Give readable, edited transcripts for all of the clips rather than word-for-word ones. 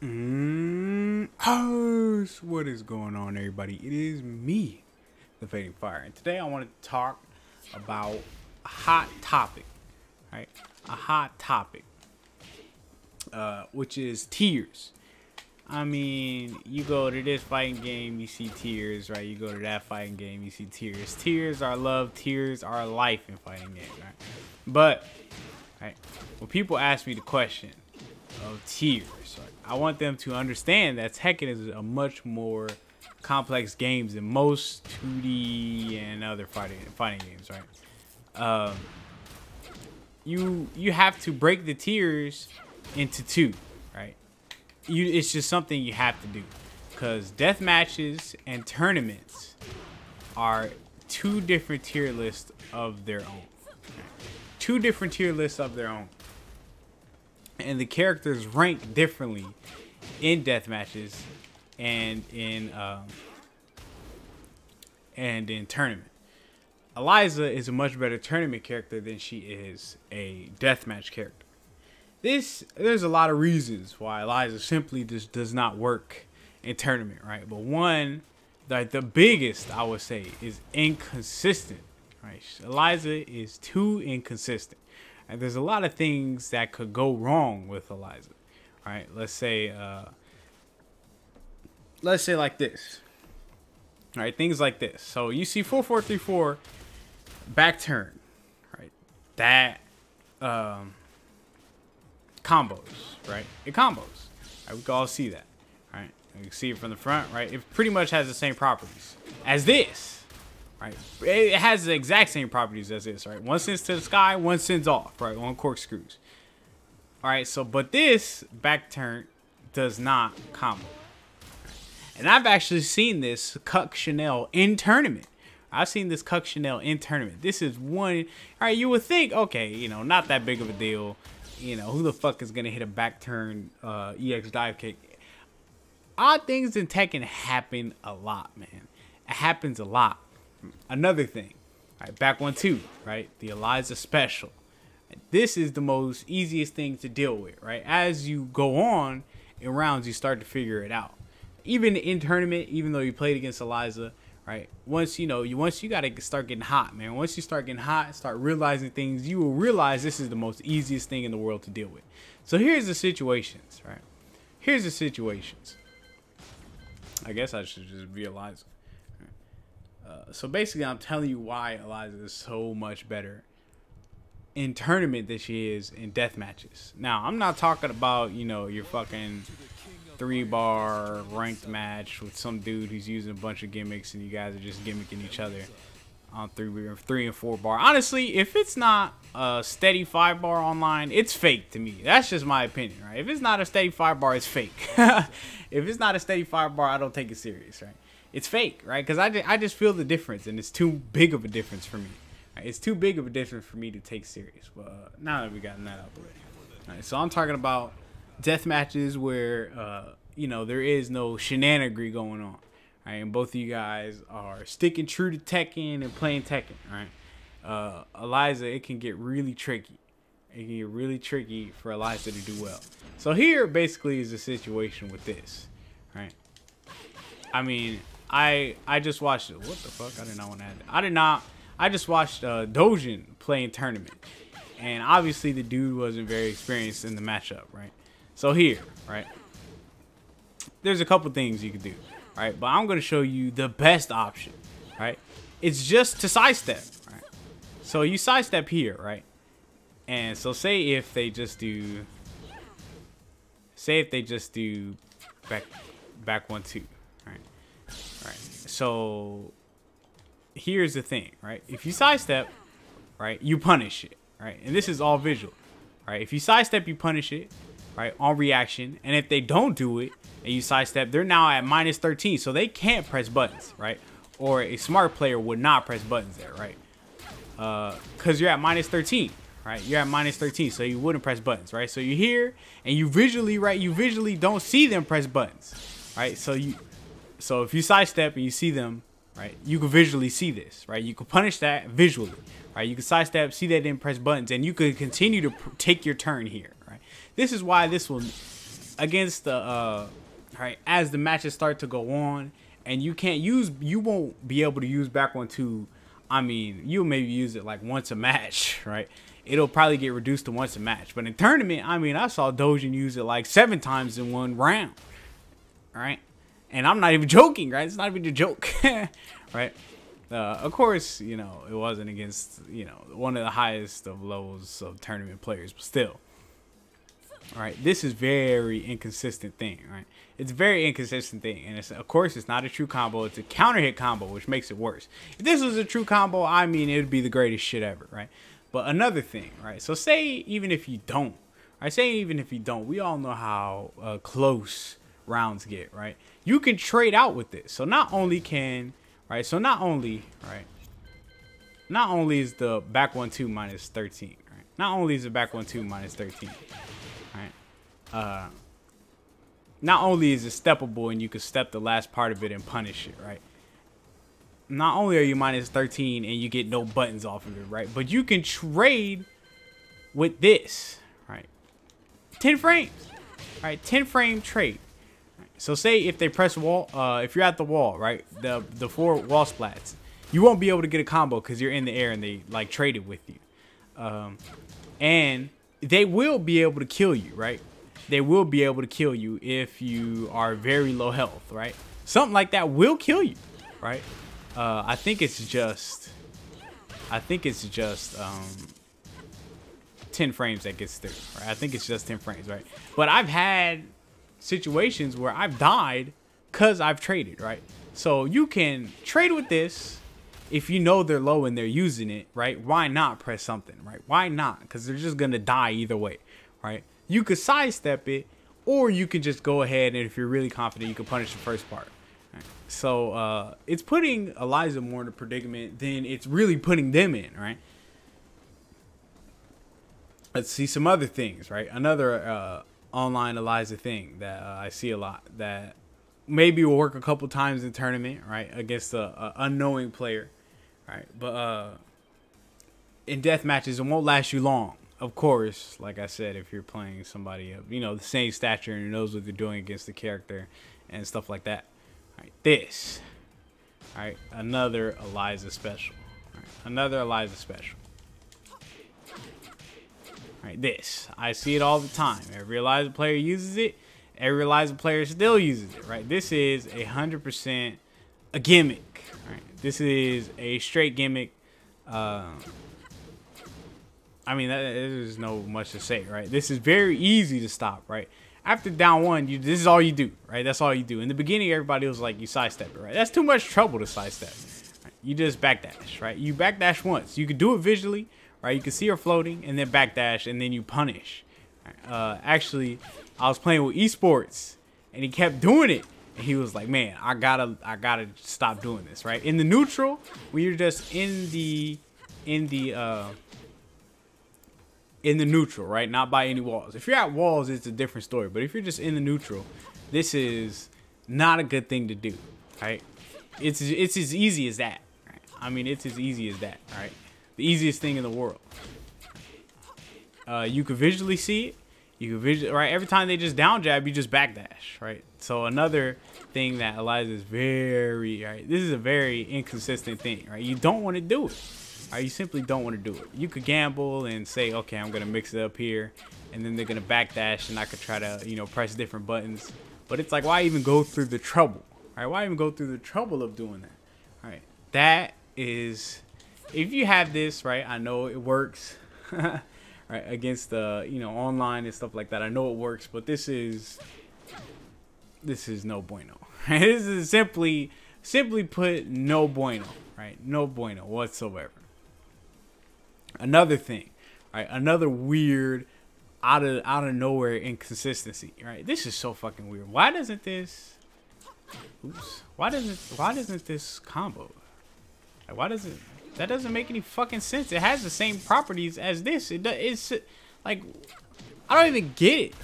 What is going on, everybody? It is me, the Fading Fire, and today I want to talk about a hot topic, right? A hot topic, which is tiers. I mean, you go to this fighting game, you see tiers, right? You go to that fighting game, you see tiers. Tiers are love, tiers are life in fighting games, right? But, right, when people ask me the question of tiers, right, I want them to understand that Tekken is a much more complex game than most 2D and other fighting games, right? You have to break the tiers into two, right? It's just something you have to do, because death matches and tournaments are two different tier lists of their own. Two different tier lists of their own. And the characters rank differently in death matches and in tournament. Eliza is a much better tournament character than she is a deathmatch character. There's a lot of reasons why Eliza simply just does not work in tournament, right? But one, like the biggest, I would say, is inconsistent, right? Eliza is too inconsistent. And there's a lot of things that could go wrong with Eliza, right? Let's say like this, all right? Things like this. So you see 4-4-3-4 back turn, right? That combos, right? It combos. Right? We can all see that, right? You can see it from the front, right? It pretty much has the same properties as this, right? It has the exact same properties as this, right? One sends to the sky, one sends off, right? On corkscrews. All right, so but this back turn does not combo. And I've actually seen this Cuck Chanel in tournament. I've seen this Cuck Chanel in tournament. This is one, all right, you would think, okay, you know, not that big of a deal. You know, who the fuck is going to hit a back turn EX dive kick? Odd things in Tekken happen a lot, man. It happens a lot. Another thing, right? Back 1-2, right? The Eliza special. This is the most easiest thing to deal with, right? As you go on in rounds, you start to figure it out. Even in tournament, even though you played against Eliza, right? Once you gotta start getting hot, man. Once you start getting hot, start realizing things, you will realize this is the most easiest thing in the world to deal with. So here's the situations, right? Here's the situations. I guess I should just be Eliza. So basically, I'm telling you why Eliza is so much better in tournament than she is in death matches. Now, I'm not talking about, you know, your fucking 3-bar ranked match with some dude who's using a bunch of gimmicks and you guys are just gimmicking each other on 3 and 4-bar. Honestly, if it's not a steady 5-bar online, it's fake to me. That's just my opinion, right? If it's not a steady 5-bar, it's fake. If it's not a steady 5-bar, I don't take it serious, right? It's fake, right? Because I just feel the difference, and it's too big of a difference for me. Right? It's too big of a difference for me to take serious. But now that we gotten that out the way, all right, so I'm talking about death matches where you know, there is no shenanigery going on, right? And both of you guys are sticking true to Tekken and playing Tekken, right? Eliza, it can get really tricky. It can get really tricky for Eliza to do well. So here basically is the situation with this, right? I mean, I just watched it. What the fuck? I did not want to add that. I just watched Dojin play in tournament, and obviously the dude wasn't very experienced in the matchup, right? So here, right, there's a couple things you can do, right? But I'm going to show you the best option, right? It's just to sidestep, right? So you sidestep here, right? And so say if they just do back 1-2, right? Right. So here's the thing, right? If you sidestep, right, you punish it, right? And this is all visual, right? If you sidestep, you punish it, right, on reaction. And if they don't do it and you sidestep, they're now at -13, so they can't press buttons, right? Or a smart player would not press buttons there, right? Because you're at -13, right? You're at -13, so you wouldn't press buttons, right? So you're here and you visually, right, you visually don't see them press buttons, right? So if you sidestep and you see them, right, you can visually see this, right? You can punish that visually, right? You can sidestep, see they didn't press buttons, and you could continue to take your turn here, right? This is why this will against the right, as the matches start to go on, and you won't be able to use back 1-2. I mean, you'll maybe use it like once a match, right? It'll probably get reduced to once a match. But in tournament, I mean, I saw Dojin use it like 7 times in one round, right? And I'm not even joking, right? It's not even a joke, right? Of course, you know, it wasn't against, you know, one of the highest of levels of tournament players, but still. All right, this is very inconsistent thing, right? It's a very inconsistent thing, and of course, it's not a true combo. It's a counter hit combo, which makes it worse. If this was a true combo, I mean, it would be the greatest shit ever, right? But another thing, right? So say even if you don't, we all know how close rounds get, right? You can trade out with this. So not only is the back 1-2 minus 13, right? Not only is the back 1-2 minus 13. Right? Not only is it steppable and you can step the last part of it and punish it, right? Not only are you minus 13 and you get no buttons off of it, right? But you can trade with this, right? 10 frames, right? 10 frame trade. Right? So say if they press wall, if you're at the wall, right? The 4 wall splats, you won't be able to get a combo because you're in the air and they like traded with you. And they will be able to kill you, right? They will be able to kill you if you are very low health, right? Something like that will kill you, right? I think it's just 10 frames that gets through, right? I think it's just 10 frames, right? But I've had situations where I've died because I've traded, right? So you can trade with this if you know they're low and they're using it, right? Why not press something, right? Why not? Because they're just gonna die either way, right? You could sidestep it, or you could just go ahead and if you're really confident, you can punish the first part. Right? So it's putting Eliza more in a predicament than it's really putting them in, right? Let's see some other things, right? Another online Eliza thing that I see a lot that maybe will work a couple times in tournament, right? Against a unknowing player, right? But in death matches, it won't last you long. Of course, like I said, if you're playing somebody of, you know, the same stature and knows what they're doing against the character and stuff like that. All right, this. All right, another Eliza special. All right, another Eliza special. All right, this. I see it all the time. Every Eliza player uses it. Every Eliza player still uses it, right? This is 100% a gimmick. Right? This is a straight gimmick. I mean, there's no much to say, right? This is very easy to stop, right? After down 1, this is all you do, right? That's all you do. In the beginning, everybody was like, you sidestep it, right? That's too much trouble to sidestep. Right? You just backdash, right? You backdash once. You can do it visually, right? You can see her floating, and then backdash, and then you punish. Right? Actually, I was playing with esports, and he kept doing it. And he was like, man, I gotta stop doing this, right? In the neutral, when you're just in the neutral, right? Not by any walls. If you're at walls, it's a different story. But if you're just in the neutral, this is not a good thing to do, right? It's as easy as that, right? I mean, it's as easy as that, right? The easiest thing in the world. You can visually see it. You can visually, right? Every time they just down jab, you just backdash, right? So another thing that Eliza is very, right? This is a very inconsistent thing, right? You don't want to do it. You simply don't want to do it. You could gamble and say, okay, I'm going to mix it up here. And then they're going to backdash and I could try to, you know, press different buttons. But it's like, why even go through the trouble? All right, why even go through the trouble of doing that? All right, that is, if you have this, right, I know it works, right, against the, you know, online and stuff like that. I know it works, but this is no bueno. Right? This is simply put, no bueno, right? No bueno whatsoever. Another thing, right? Another weird, out of nowhere inconsistency, right? This is so fucking weird. Why doesn't this? Oops. Why doesn't this combo? Like, why does it? That doesn't make any fucking sense. It has the same properties as this. It's like, I don't even get it.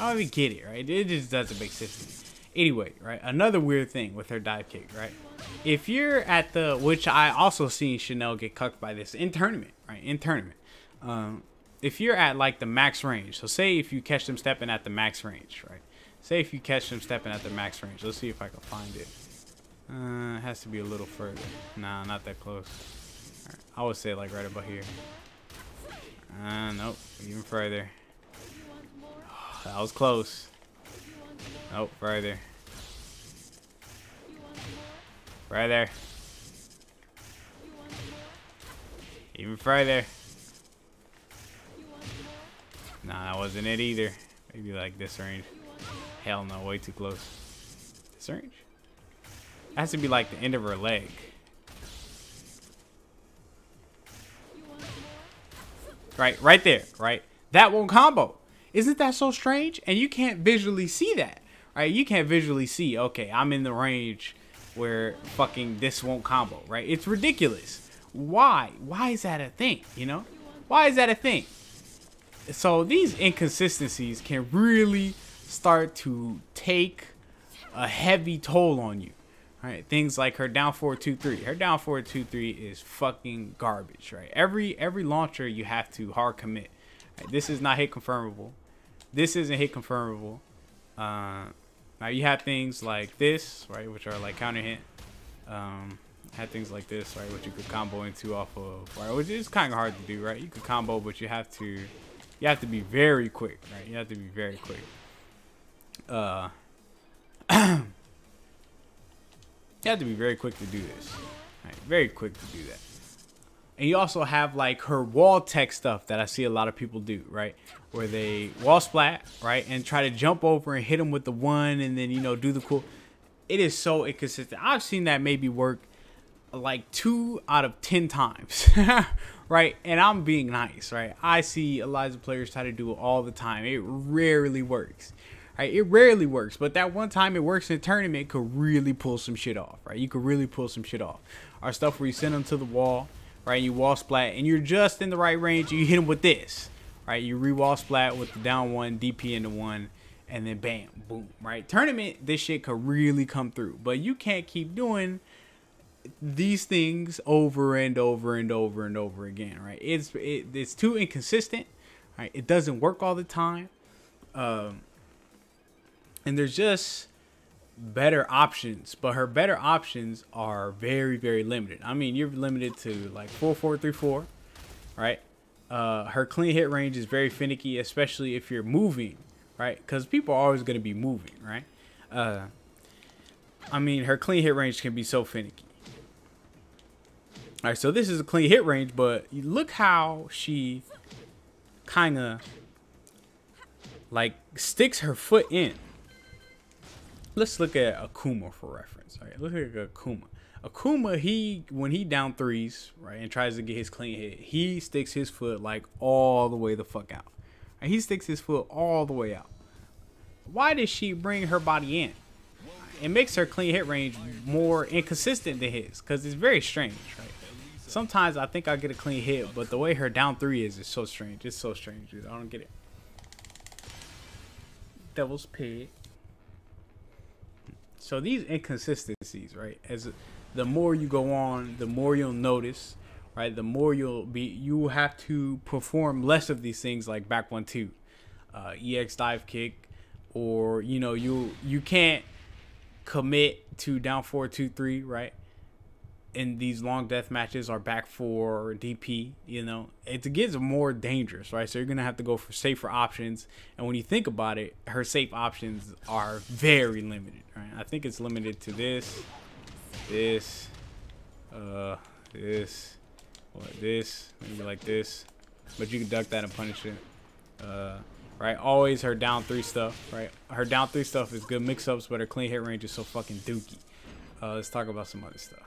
Right? It just doesn't make sense to me. Anyway, right? Another weird thing with her dive kick, right? If you're at the, which I also seen Chanel get cucked by this in tournament, right? In tournament, if you're at like the max range, so say if you catch them stepping at the max range, right? Say if you catch them stepping at the max range. Let's see if I can find it. It has to be a little further. Nah, not that close. Right, I would say like right about here. Nope, even further. Oh, that was close. Nope, further. Right there. Even further. Nah, that wasn't it either. Maybe like this range. Hell no, way too close. This range? It has to be like the end of her leg. Right there, right? That won't combo. Isn't that so strange? And you can't visually see that, right? You can't visually see, okay, I'm in the range where fucking this won't combo, right? It's ridiculous. Why? Why is that a thing, you know? Why is that a thing? So these inconsistencies can really start to take a heavy toll on you. Right, things like her down forward 2-3. Her down forward 2-3 is fucking garbage, right? Every launcher you have to hard commit. Right? This is not hit confirmable. This isn't hit confirmable. Now you have things like this, right, which are like counter hit. Had things like this, right, which you could combo into off of, right, which is kind of hard to do, right? You could combo, but you have to be very quick, right? You have to be very quick. You have to be very quick to do this. Right, very quick to do that. And you also have like her wall tech stuff that I see a lot of people do, right? Where they wall splat, right? And try to jump over and hit them with the one and then, you know, do the cool. It is so inconsistent. I've seen that maybe work like 2 out of 10 times, right? And I'm being nice, right? I see Eliza players try to do it all the time. It rarely works. Right, it rarely works, but that one time it works in a tournament could really pull some shit off, right? You could really pull some shit off. Our stuff where you send them to the wall, right? You wall splat, and you're just in the right range. You hit them with this, right? You re-wall splat with the down one, DP into one, and then bam, boom, right? Tournament, this shit could really come through, but you can't keep doing these things over and over and over and over again, right? It's too inconsistent, right? It doesn't work all the time. And there's just better options, but her better options are very, very limited. I mean, you're limited to like 4-4-3-4, right? Her clean hit range is very finicky, especially if you're moving, right? Because people are always going to be moving, right? I mean, her clean hit range can be so finicky. All right, so this is a clean hit range, but look how she kind of like sticks her foot in. Let's look at Akuma for reference. All right, look at Akuma. Akuma, when he down threes, right, and tries to get his clean hit, he sticks his foot like all the way the fuck out. And he sticks his foot all the way out. Why does she bring her body in? It makes her clean hit range more inconsistent than his, because it's very strange, right? Sometimes I think I get a clean hit, but the way her down three is so strange. It's so strange, dude. I don't get it. Devil's pig. So these inconsistencies, right, as the more you go on, the more you'll notice, right, the more you have to perform less of these things like back 1-2, EX dive kick, or, you know, you can't commit to down 4-2-3, right, in these long death matches, or back 4 or DP, you know, it gets more dangerous, right? So you're going to have to go for safer options. And when you think about it, her safe options are very limited, right? I think it's limited to this, maybe like this, but you can duck that and punish it. Right? Always her down 3 stuff, right? Her down 3 stuff is good mix-ups, but her clean hit range is so fucking dookie. Let's talk about some other stuff.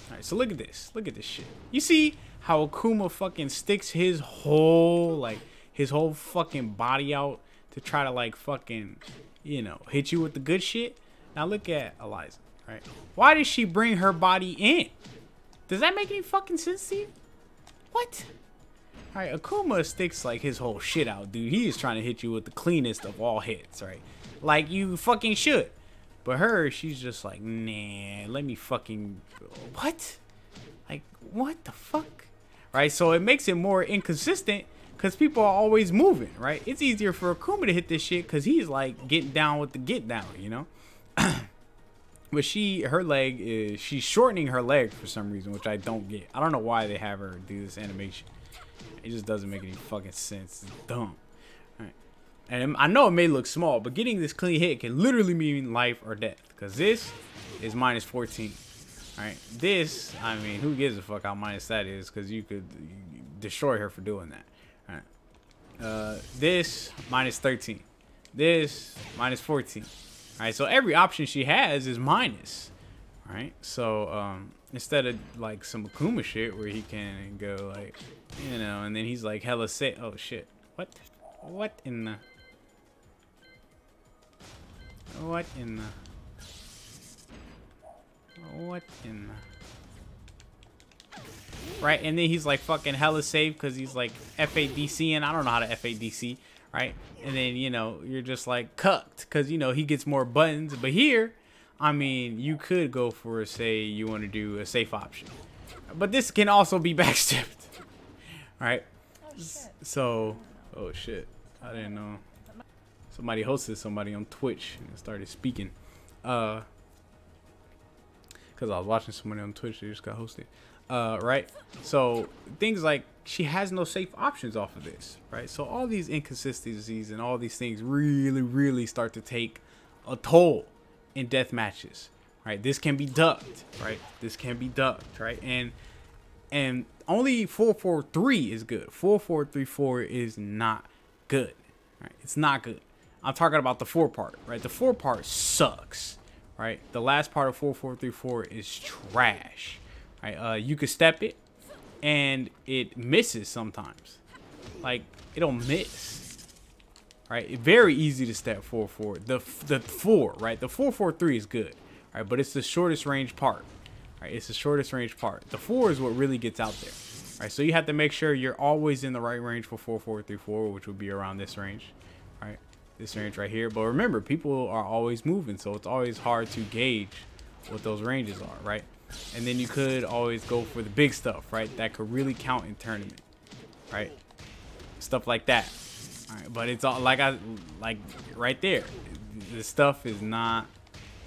Alright, so look at this. Look at this shit. You see how Akuma fucking sticks his whole fucking body out to try to like fucking, you know, hit you with the good shit? Now look at Eliza, right? Why does she bring her body in? Does that make any fucking sense to you? What? Alright, Akuma sticks like his whole shit out, dude. He is trying to hit you with the cleanest of all hits, right? Like you fucking should. But her, she's just like, nah, let me fucking, what? Like, what the fuck? Right, so it makes it more inconsistent because people are always moving, right? It's easier for Akuma to hit this shit because he's like getting down with the get down, you know. But her leg is, she's shortening her leg for some reason, which I don't get. I don't know why they have her do this animation. It just doesn't make any fucking sense. It's dumb. All right. And I know it may look small, but getting this clean hit can literally mean life or death. Because this is minus 14. All right. This, I mean, who gives a fuck how minus that is? Because you could destroy her for doing that. All right. This, minus 13. This, minus 14. All right, so every option she has is minus. All right, so instead of like some Akuma shit where he can go like, you know, and then he's like hella sick. Oh shit! What in the? What in the? Right, and then he's like fucking hella safe because he's like FADC, and I don't know how to FADC. Right, and then, you know, you're just like cucked because, you know, he gets more buttons. But here, I mean, you could go for, say, you want to do a safe option, but this can also be backstepped. Right. So, oh shit, I didn't know. Somebody hosted somebody on Twitch and started speaking, because I was watching somebody on Twitch. They just got hosted. Right, so things like she has no safe options off of this, right? So all these inconsistencies and all these things really start to take a toll in death matches, right? This can be ducked, right? This can be ducked, right? And only 4-4-3 is good. 4-4-3-4 is not good, right? It's not good. I'm talking about the 4 part, right? The 4 part sucks, right? The last part of 4-4-3-4 is trash. Right, you could step it, and it misses sometimes. Like, it'll miss. Right, it's very easy to step 4-4. The 4, right? The 4-4-3 is good, right? But it's the shortest range part. Right, it's the shortest range part. The 4 is what really gets out there. Right, so you have to make sure you're always in the right range for 4-4-3-4, which would be around this range. Right, this range right here. But remember, people are always moving, so it's always hard to gauge what those ranges are, right? And then you could always go for the big stuff, right? That could really count in tournament, right? Stuff like that. All right, but it's all like right there. The stuff is not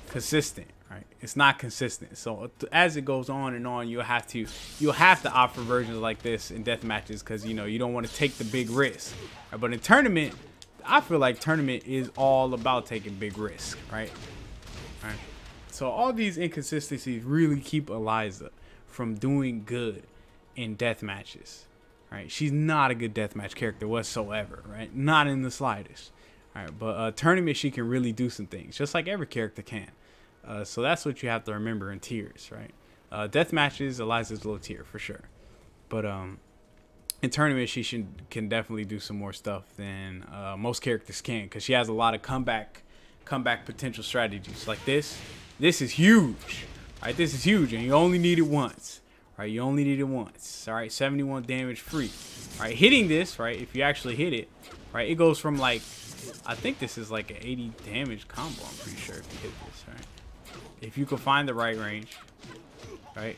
consistent, right? It's not consistent. So as it goes on and on, you'll have to offer versions like this in death matches because, you know, you don't want to take the big risk. Right? But in tournament, I feel like tournament is all about taking big risk, right? All right. So all these inconsistencies really keep Eliza from doing good in death matches, right? She's not a good deathmatch character whatsoever, right? Not in the slightest. All right, but tournament she can really do some things, just like every character can. So that's what you have to remember in tiers, right? Death matches, Eliza's low tier for sure, but in tournament she can definitely do some more stuff than most characters can, because she has a lot of comeback potential strategies like this. This is huge, right? This is huge, and you only need it once, right? You only need it once, all right? 71 damage free, right? Hitting this, right? If you actually hit it, right? It goes from like, I think this is like an 80 damage combo. I'm pretty sure if you hit this, right? If you can find the right range, right?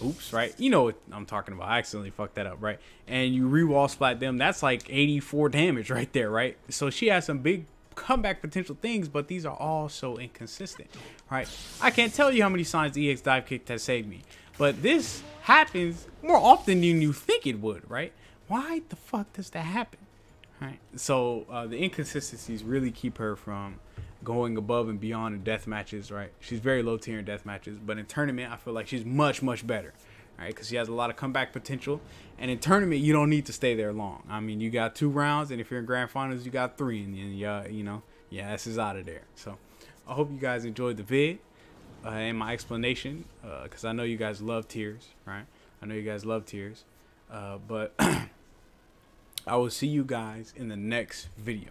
Oops, right? You know what I'm talking about. I accidentally fucked that up, right? And you re-wall splat them. That's like 84 damage right there, right? So she has some big comeback potential things, but these are all so inconsistent, right? I can't tell you how many signs the EX dive kick has saved me, but this happens more often than you think it would, right? Why the fuck does that happen? Right? So the inconsistencies really keep her from going above and beyond in death matches, right? She's very low tier in death matches, but in tournament I feel like she's much better, right? Because she has a lot of comeback potential, and in tournament you don't need to stay there long. I mean, you got 2 rounds, and if you're in grand finals you got 3, and you know, yeah, this is out of there. So I hope you guys enjoyed the vid and my explanation, because I know you guys love tiers, right? I know you guys love tiers, but I will see you guys in the next video.